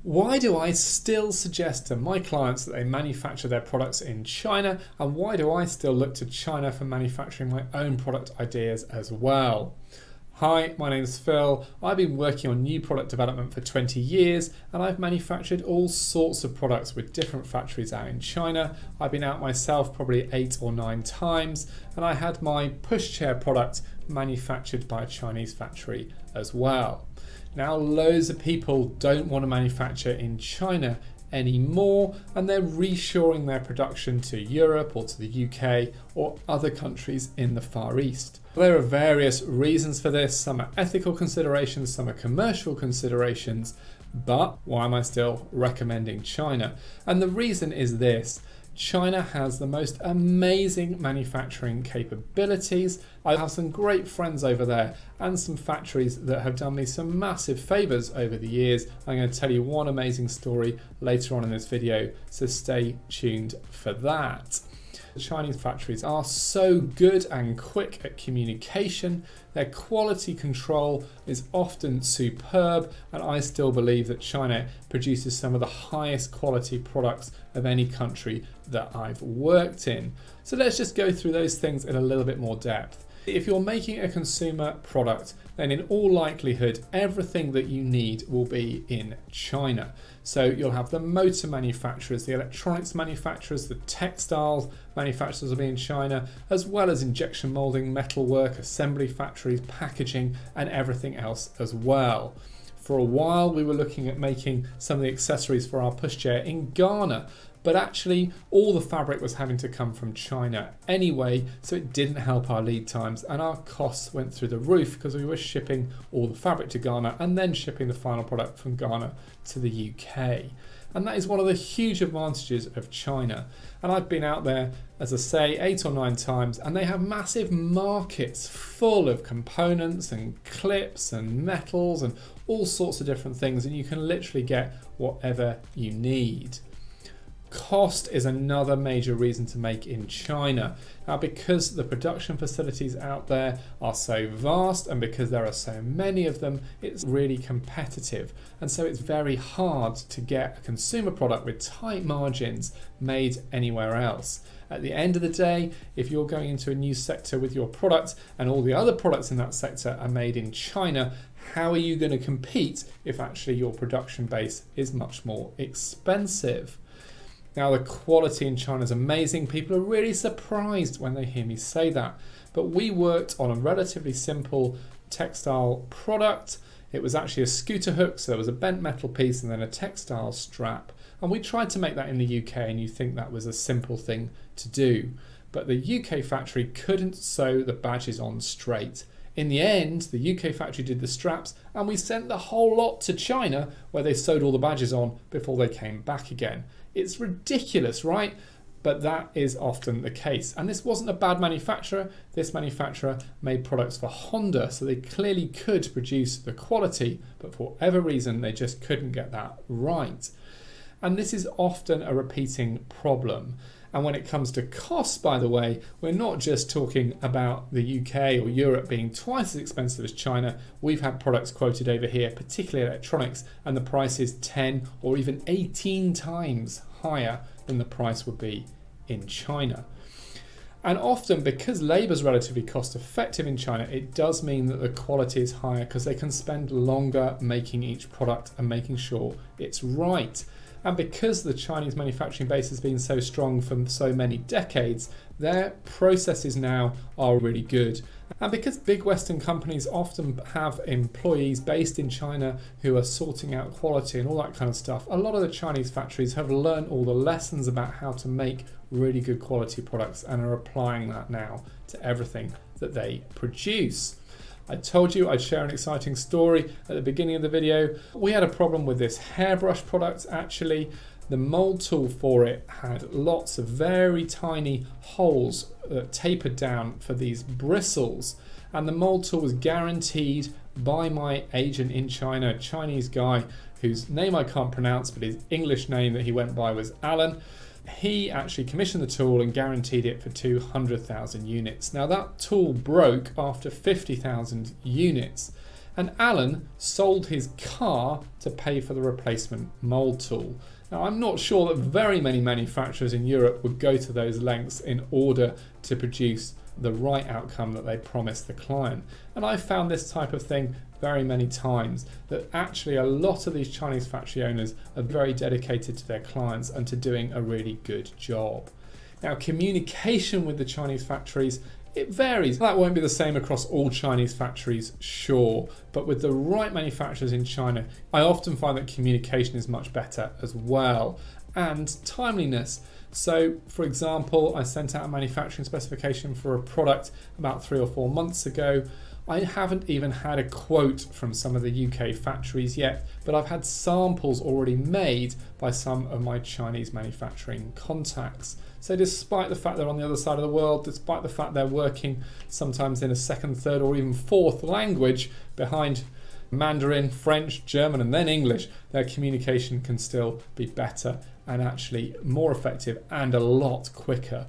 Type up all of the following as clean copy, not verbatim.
Why do I still suggest to my clients that they manufacture their products in China, and why do I still look to China for manufacturing my own product ideas as well? Hi, my name is Phil. I've been working on new product development for 20 years and I've manufactured all sorts of products with different factories out in China. I've been out myself probably 8 or 9 times, and I had my pushchair product manufactured by a Chinese factory as well. Now, loads of people don't want to manufacture in China anymore, and they're reshoring their production to Europe or to the UK or other countries in the Far East. There are various reasons for this. Some are ethical considerations, some are commercial considerations, but why am I still recommending China? And the reason is this: China has the most amazing manufacturing capabilities. I have some great friends over there and some factories that have done me some massive favours over the years. I'm going to tell you one amazing story later on in this video, so stay tuned for that. The Chinese factories are so good and quick at communication. Their quality control is often superb, and I still believe that China produces some of the highest quality products of any country that I've worked in. So let's just go through those things in a little bit more depth. If you're making a consumer product, then in all likelihood, everything that you need will be in China. So you'll have the motor manufacturers, the electronics manufacturers, the textiles manufacturers will be in China, as well as injection molding, metalwork, assembly factories, packaging, and everything else as well. For a while, we were looking at making some of the accessories for our pushchair in Ghana, but actually all the fabric was having to come from China anyway, so it didn't help our lead times, and our costs went through the roof because we were shipping all the fabric to Ghana and then shipping the final product from Ghana to the UK. And that is one of the huge advantages of China. And I've been out there, as I say, 8 or 9 times, and they have massive markets full of components and clips and metals and all sorts of different things, and you can literally get whatever you need. Cost is another major reason to make in China. Now, because the production facilities out there are so vast and because there are so many of them, it's really competitive. And so it's very hard to get a consumer product with tight margins made anywhere else. At the end of the day, if you're going into a new sector with your product and all the other products in that sector are made in China, how are you going to compete if actually your production base is much more expensive? Now, the quality in China is amazing. People are really surprised when they hear me say that. But we worked on a relatively simple textile product. It was actually a scooter hook, so there was a bent metal piece and then a textile strap. And we tried to make that in the UK, and you think that was a simple thing to do. But the UK factory couldn't sew the badges on straight. In the end, the UK factory did the straps, and we sent the whole lot to China where they sewed all the badges on before they came back again. It's ridiculous, right? But that is often the case. And this wasn't a bad manufacturer. This manufacturer made products for Honda, so they clearly could produce the quality, but for whatever reason, they just couldn't get that right. And this is often a repeating problem. And when it comes to costs, by the way, we're not just talking about the UK or Europe being twice as expensive as China. We've had products quoted over here, particularly electronics, and the price is 10 or even 18 times higher than the price would be in China. And often, because labour is relatively cost effective in China, it does mean that the quality is higher because they can spend longer making each product and making sure it's right. And because the Chinese manufacturing base has been so strong for so many decades, their processes now are really good. And because big Western companies often have employees based in China who are sorting out quality and all that kind of stuff, a lot of the Chinese factories have learned all the lessons about how to make really good quality products and are applying that now to everything that they produce. I told you I'd share an exciting story at the beginning of the video. We had a problem with this hairbrush product actually. The mold tool for it had lots of very tiny holes that tapered down for these bristles, and the mold tool was guaranteed by my agent in China, a Chinese guy whose name I can't pronounce, but his English name that he went by was Alan. He actually commissioned the tool and guaranteed it for 200,000 units. Now that tool broke after 50,000 units, And Alan sold his car to pay for the replacement mould tool. Now, I'm not sure that very many manufacturers in Europe would go to those lengths in order to produce the right outcome that they promised the client. And I've found this type of thing very many times, that actually a lot of these Chinese factory owners are very dedicated to their clients and to doing a really good job. Now, communication with the Chinese factories, it varies. That won't be the same across all Chinese factories, sure, but with the right manufacturers in China, I often find that communication is much better as well. And timeliness. So, for example, I sent out a manufacturing specification for a product about 3 or 4 months ago. I haven't even had a quote from some of the UK factories yet, but I've had samples already made by some of my Chinese manufacturing contacts. So despite the fact they're on the other side of the world, despite the fact they're working sometimes in a second, third or even fourth language behind Mandarin, French, German and then English, their communication can still be better and actually more effective and a lot quicker.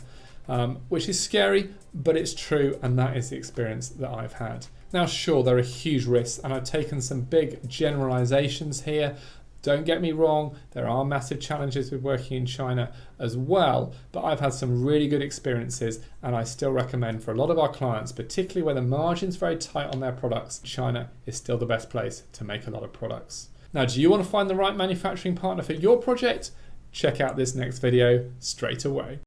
Which is scary, but it's true, and that is the experience that I've had. Now, sure, there are huge risks, and I've taken some big generalizations here. Don't get me wrong, there are massive challenges with working in China as well, but I've had some really good experiences, and I still recommend for a lot of our clients, particularly where the margin's very tight on their products, China is still the best place to make a lot of products. Now, do you want to find the right manufacturing partner for your project? Check out this next video straight away.